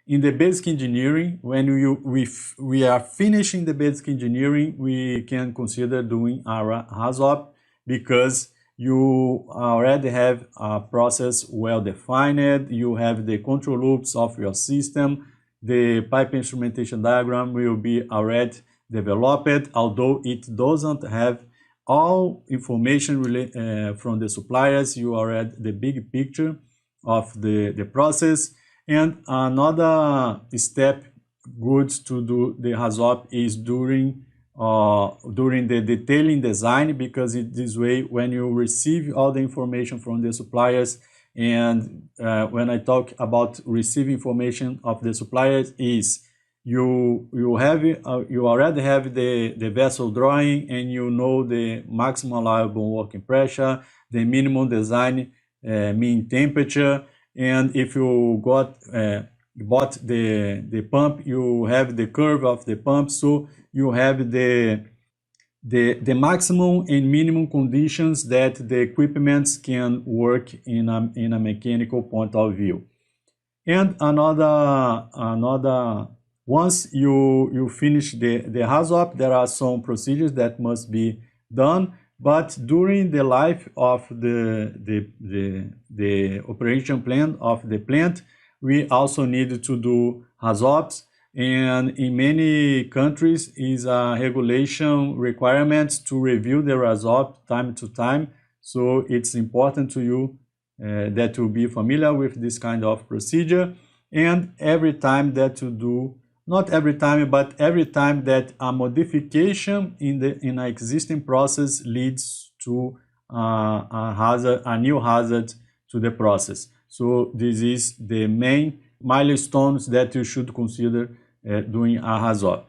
in the basic engineering, when we are finishing the basic engineering, we can consider doing our Hazop, because you already have a process well defined, you have the control loops of your system, the pipe instrumentation diagram will be already developed, although it doesn't have all information from the suppliers. You already the big picture of the process. And another step good to do the Hazop is during the detailing design, because this way, when you receive all the information from the suppliers, and when I talk about receiving information of the suppliers, is you already have the vessel drawing, and you know the maximum allowable working pressure, the minimum design mean temperature, and if you bought the pump, you have the curve of the pump, so you have the maximum and minimum conditions that the equipments can work in a mechanical point of view. And another once you finish the Hazop, there are some procedures that must be done, but during the life of the operation plan of the plant, we also need to do Hazops, and in many countries is a regulation requirement to review the Hazop time to time, so it's important to you that you be familiar with this kind of procedure. And every time that you do, not every time, but every time that a modification in an existing process leads to a new hazard to the process. So this is the main milestones that you should consider doing a Hazop.